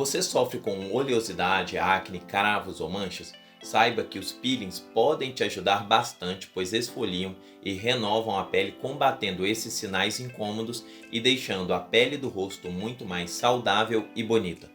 Você sofre com oleosidade, acne, cravos ou manchas? Saiba que os peelings podem te ajudar bastante, pois esfoliam e renovam a pele, combatendo esses sinais incômodos e deixando a pele do rosto muito mais saudável e bonita.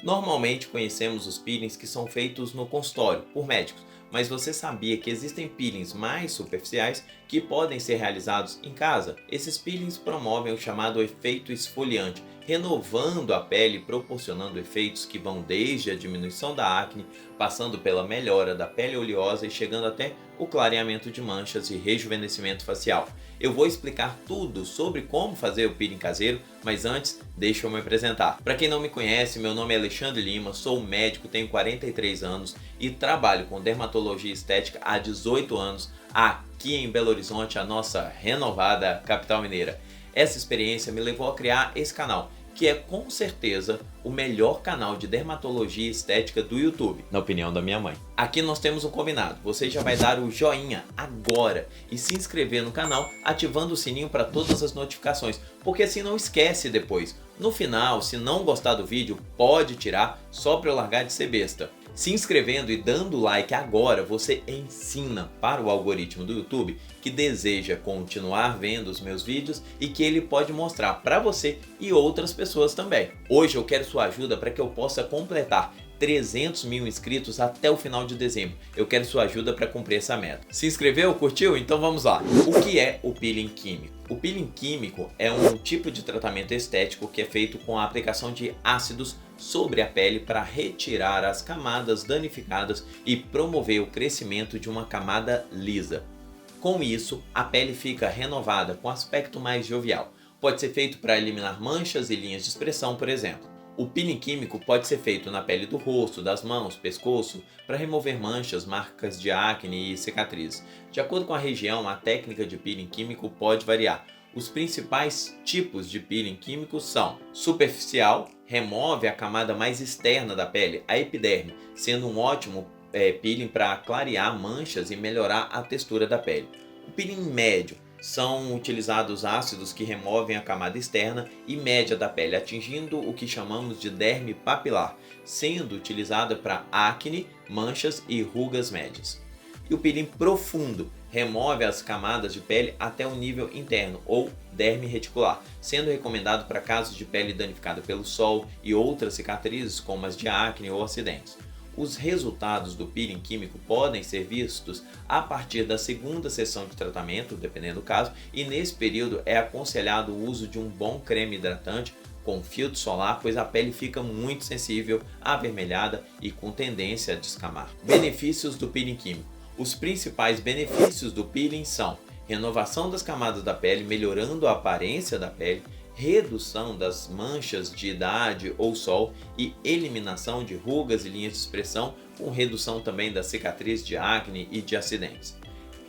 Normalmente conhecemos os peelings que são feitos no consultório, por médicos, mas você sabia que existem peelings mais superficiais que podem ser realizados em casa? Esses peelings promovem o chamado efeito esfoliante, renovando a pele e proporcionando efeitos que vão desde a diminuição da acne, passando pela melhora da pele oleosa e chegando até o clareamento de manchas e rejuvenescimento facial. Eu vou explicar tudo sobre como fazer o peeling caseiro, mas antes, deixa eu me apresentar. Para quem não me conhece, meu nome é Alexandre Lima, sou médico, tenho 43 anos e trabalho com dermatologia estética há 18 anos aqui em Belo Horizonte, a nossa renovada capital mineira. Essa experiência me levou a criar esse canal, que é com certeza o melhor canal de dermatologia estética do YouTube, na opinião da minha mãe. Aqui nós temos um combinado, você já vai dar o joinha agora e se inscrever no canal ativando o sininho para todas as notificações, porque assim não esquece depois. No final, se não gostar do vídeo, pode tirar só para eu largar de ser besta. Se inscrevendo e dando like agora, você ensina para o algoritmo do YouTube que deseja continuar vendo os meus vídeos e que ele pode mostrar para você e outras pessoas também. Hoje eu quero sua ajuda para que eu possa completar 300 mil inscritos até o final de dezembro. Eu quero sua ajuda para cumprir essa meta. Se inscreveu? Curtiu? Então vamos lá. O que é o peeling químico? O peeling químico é um tipo de tratamento estético que é feito com a aplicação de ácidos sobre a pele para retirar as camadas danificadas e promover o crescimento de uma camada lisa. Com isso, a pele fica renovada com aspecto mais jovial. Pode ser feito para eliminar manchas e linhas de expressão, por exemplo. O peeling químico pode ser feito na pele do rosto, das mãos, pescoço, para remover manchas, marcas de acne e cicatrizes. De acordo com a região, a técnica de peeling químico pode variar. Os principais tipos de peeling químico são: superficial, remove a camada mais externa da pele, a epiderme, sendo um ótimo peeling para clarear manchas e melhorar a textura da pele. O peeling médio, são utilizados ácidos que removem a camada externa e média da pele, atingindo o que chamamos de derme papilar, sendo utilizada para acne, manchas e rugas médias. E o peeling profundo remove as camadas de pele até o nível interno ou derme reticular, sendo recomendado para casos de pele danificada pelo sol e outras cicatrizes como as de acne ou acidentes. Os resultados do peeling químico podem ser vistos a partir da segunda sessão de tratamento, dependendo do caso, e nesse período é aconselhado o uso de um bom creme hidratante com filtro solar, pois a pele fica muito sensível, avermelhada e com tendência a descamar. Benefícios do peeling químico. Os principais benefícios do peeling são: renovação das camadas da pele, melhorando a aparência da pele, redução das manchas de idade ou sol e eliminação de rugas e linhas de expressão, com redução também da cicatriz de acne e de acidentes.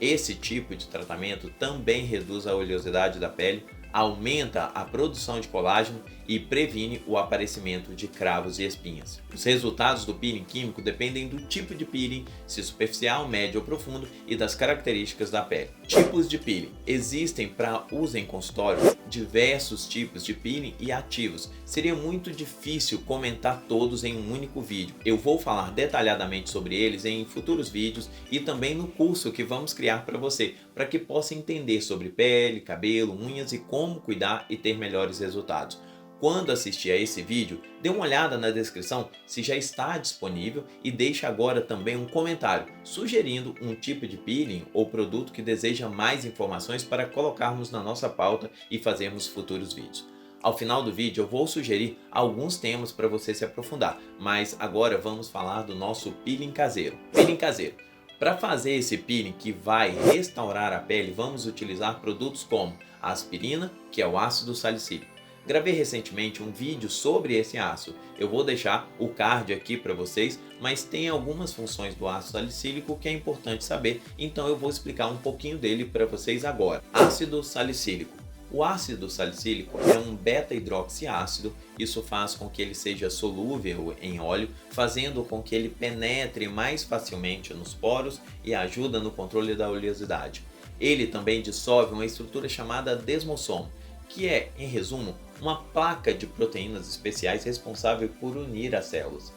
Esse tipo de tratamento também reduz a oleosidade da pele, aumenta a produção de colágeno e previne o aparecimento de cravos e espinhas. Os resultados do peeling químico dependem do tipo de peeling, se superficial, médio ou profundo, e das características da pele. Tipos de peeling. Existem para uso em consultório diversos tipos de peeling e ativos. Seria muito difícil comentar todos em um único vídeo. Eu vou falar detalhadamente sobre eles em futuros vídeos e também no curso que vamos criar para você, para que possa entender sobre pele, cabelo, unhas e como cuidar e ter melhores resultados. Quando assistir a esse vídeo, dê uma olhada na descrição se já está disponível e deixe agora também um comentário sugerindo um tipo de peeling ou produto que deseja mais informações para colocarmos na nossa pauta e fazermos futuros vídeos. Ao final do vídeo eu vou sugerir alguns temas para você se aprofundar, mas agora vamos falar do nosso peeling caseiro. Peeling caseiro. Para fazer esse peeling que vai restaurar a pele, vamos utilizar produtos como a aspirina, que é o ácido salicílico. Gravei recentemente um vídeo sobre esse ácido, eu vou deixar o card aqui para vocês, mas tem algumas funções do ácido salicílico que é importante saber, então eu vou explicar um pouquinho dele para vocês agora. Ácido salicílico. O ácido salicílico é um beta-hidroxiácido, isso faz com que ele seja solúvel em óleo, fazendo com que ele penetre mais facilmente nos poros e ajuda no controle da oleosidade. Ele também dissolve uma estrutura chamada desmossomo, que é, em resumo, uma placa de proteínas especiais responsável por unir as células.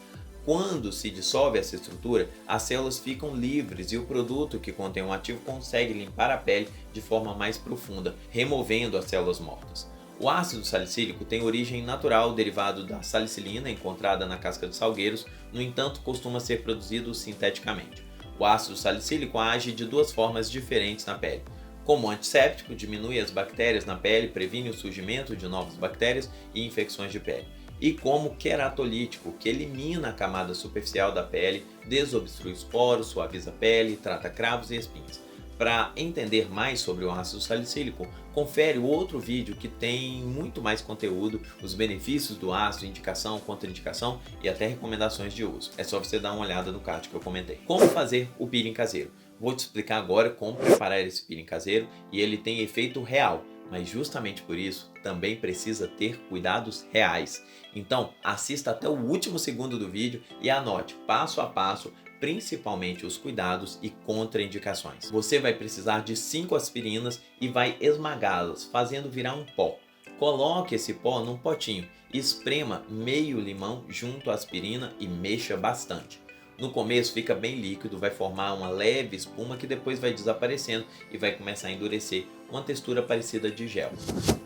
Quando se dissolve essa estrutura, as células ficam livres e o produto que contém o ativo consegue limpar a pele de forma mais profunda, removendo as células mortas. O ácido salicílico tem origem natural derivado da salicilina encontrada na casca de salgueiros, no entanto, costuma ser produzido sinteticamente. O ácido salicílico age de duas formas diferentes na pele. Como antisséptico, diminui as bactérias na pele, previne o surgimento de novas bactérias e infecções de pele. E como queratolítico, que elimina a camada superficial da pele, desobstrui os poros, suaviza a pele, trata cravos e espinhas. Para entender mais sobre o ácido salicílico, confere o outro vídeo que tem muito mais conteúdo, os benefícios do ácido, indicação, contraindicação e até recomendações de uso. É só você dar uma olhada no card que eu comentei. Como fazer o peeling caseiro? Vou te explicar agora como preparar esse peeling caseiro e ele tem efeito real. Mas justamente por isso, também precisa ter cuidados reais. Então, assista até o último segundo do vídeo e anote passo a passo, principalmente os cuidados e contraindicações. Você vai precisar de 5 aspirinas e vai esmagá-las, fazendo virar um pó. Coloque esse pó num potinho e esprema meio limão junto à aspirina e mexa bastante. No começo fica bem líquido, vai formar uma leve espuma que depois vai desaparecendo e vai começar a endurecer, uma textura parecida de gel.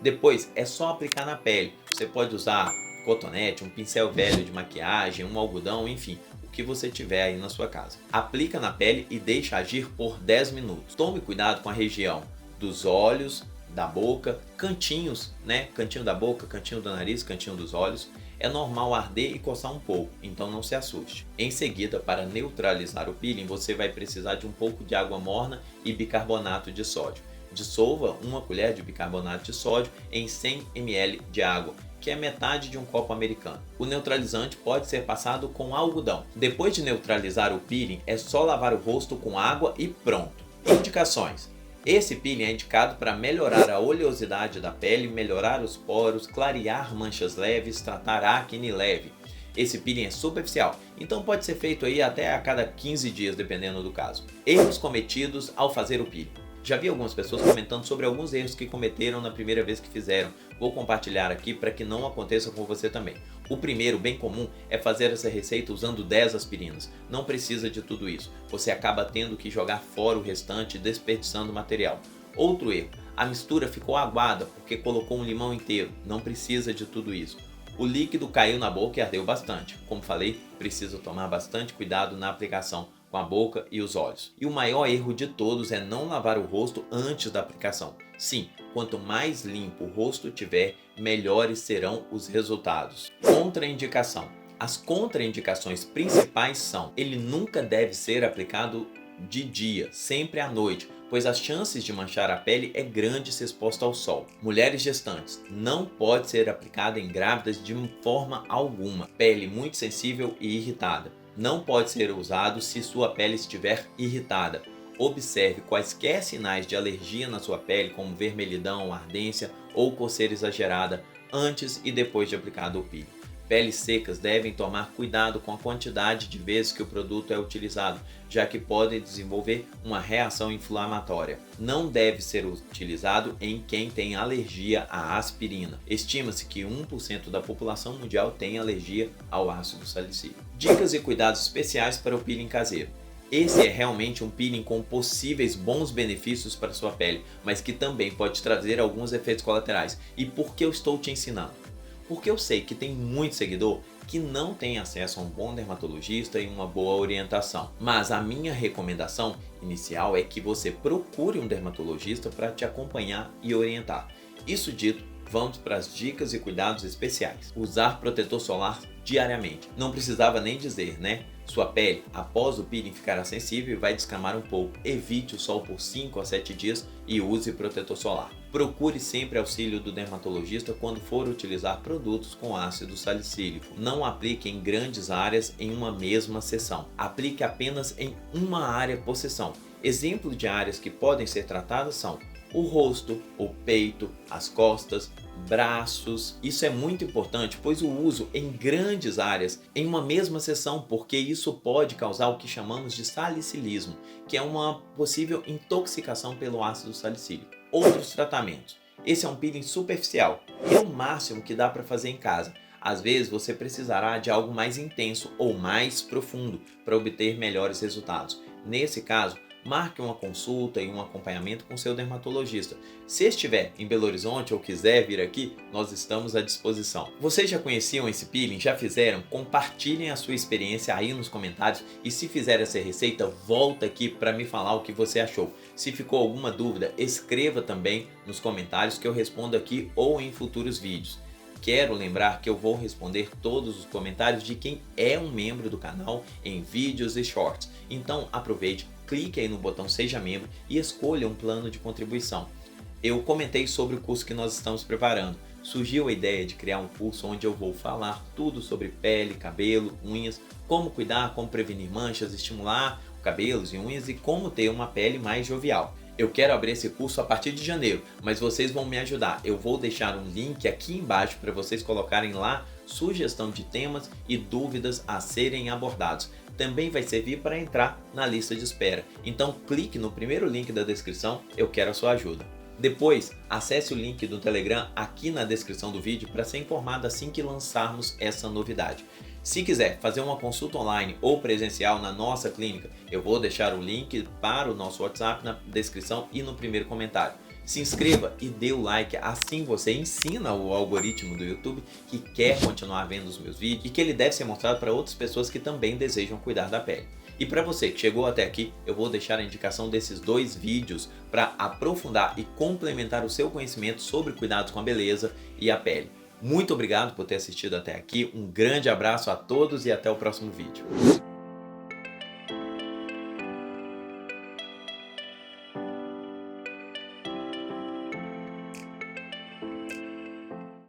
Depois é só aplicar na pele, você pode usar cotonete, um pincel velho de maquiagem, um algodão, enfim, o que você tiver aí na sua casa. Aplica na pele e deixa agir por 10 minutos. Tome cuidado com a região dos olhos, da boca, cantinhos, cantinho da boca, cantinho do nariz, cantinho dos olhos. É normal arder e coçar um pouco, então não se assuste. Em seguida, para neutralizar o peeling, você vai precisar de um pouco de água morna e bicarbonato de sódio. Dissolva 1 colher de bicarbonato de sódio em 100 ml de água, que é metade de um copo americano. O neutralizante pode ser passado com algodão. Depois de neutralizar o peeling, é só lavar o rosto com água e pronto. Indicações: esse peeling é indicado para melhorar a oleosidade da pele, melhorar os poros, clarear manchas leves, tratar acne leve. Esse peeling é superficial, então pode ser feito aí até a cada 15 dias, dependendo do caso. Erros cometidos ao fazer o peeling. Já vi algumas pessoas comentando sobre alguns erros que cometeram na primeira vez que fizeram. Vou compartilhar aqui para que não aconteça com você também. O primeiro, bem comum, é fazer essa receita usando 10 aspirinas. Não precisa de tudo isso. Você acaba tendo que jogar fora o restante, desperdiçando material. Outro erro, a mistura ficou aguada porque colocou um limão inteiro. Não precisa de tudo isso. O líquido caiu na boca e ardeu bastante. Como falei, precisa tomar bastante cuidado na aplicação com a boca e os olhos. E o maior erro de todos é não lavar o rosto antes da aplicação. Sim, quanto mais limpo o rosto tiver, melhores serão os resultados. Contraindicação. As contraindicações principais são: ele nunca deve ser aplicado de dia, sempre à noite, pois as chances de manchar a pele é grande se exposto ao sol. Mulheres gestantes, não pode ser aplicada em grávidas de forma alguma. Pele muito sensível e irritada, não pode ser usado se sua pele estiver irritada. Observe quaisquer sinais de alergia na sua pele, como vermelhidão, ardência ou coceira exagerada, antes e depois de aplicado o peeling. Peles secas devem tomar cuidado com a quantidade de vezes que o produto é utilizado, já que podem desenvolver uma reação inflamatória. Não deve ser utilizado em quem tem alergia à aspirina. Estima-se que 1% da população mundial tem alergia ao ácido salicílico. Dicas e cuidados especiais para o peeling caseiro. Esse é realmente um peeling com possíveis bons benefícios para sua pele, mas que também pode trazer alguns efeitos colaterais. E por que eu estou te ensinando? Porque eu sei que tem muito seguidor que não tem acesso a um bom dermatologista e uma boa orientação. Mas a minha recomendação inicial é que você procure um dermatologista para te acompanhar e orientar. Isso dito, vamos para as dicas e cuidados especiais. Usar protetor solar diariamente. Não precisava nem dizer, né? Sua pele, após o peeling, ficará sensível e vai descamar um pouco. Evite o sol por 5 a 7 dias e use protetor solar. Procure sempre auxílio do dermatologista quando for utilizar produtos com ácido salicílico. Não aplique em grandes áreas em uma mesma sessão. Aplique apenas em uma área por sessão. Exemplos de áreas que podem ser tratadas são o rosto, o peito, as costas, braços. Isso é muito importante, pois o uso em grandes áreas em uma mesma sessão, porque isso pode causar o que chamamos de salicilismo, que é uma possível intoxicação pelo ácido salicílico. Outros tratamentos: Esse é um peeling superficial e é o máximo que dá para fazer em casa. Às vezes você precisará de algo mais intenso ou mais profundo para obter melhores resultados. Nesse caso, marque uma consulta e um acompanhamento com seu dermatologista. Se estiver em Belo Horizonte ou quiser vir aqui, nós estamos à disposição. Vocês já conheciam esse peeling? Já fizeram? Compartilhem a sua experiência aí nos comentários e se fizer essa receita, volta aqui para me falar o que você achou. Se ficou alguma dúvida, escreva também nos comentários que eu respondo aqui ou em futuros vídeos. Quero lembrar que eu vou responder todos os comentários de quem é um membro do canal em vídeos e shorts. Então aproveite, clique aí no botão Seja Membro e escolha um plano de contribuição. Eu comentei sobre o curso que nós estamos preparando. Surgiu a ideia de criar um curso onde eu vou falar tudo sobre pele, cabelo, unhas, como cuidar, como prevenir manchas, estimular cabelos e unhas e como ter uma pele mais jovial. Eu quero abrir esse curso a partir de janeiro, mas vocês vão me ajudar. Eu vou deixar um link aqui embaixo para vocês colocarem lá sugestão de temas e dúvidas a serem abordados. Também vai servir para entrar na lista de espera. Então clique no primeiro link da descrição, eu quero a sua ajuda. Depois, acesse o link do Telegram aqui na descrição do vídeo para ser informado assim que lançarmos essa novidade. Se quiser fazer uma consulta online ou presencial na nossa clínica, eu vou deixar o link para o nosso WhatsApp na descrição e no primeiro comentário. Se inscreva e dê o like, assim você ensina o algoritmo do YouTube que quer continuar vendo os meus vídeos e que ele deve ser mostrado para outras pessoas que também desejam cuidar da pele. E para você que chegou até aqui, eu vou deixar a indicação desses 2 vídeos para aprofundar e complementar o seu conhecimento sobre cuidados com a beleza e a pele. Muito obrigado por ter assistido até aqui, um grande abraço a todos e até o próximo vídeo.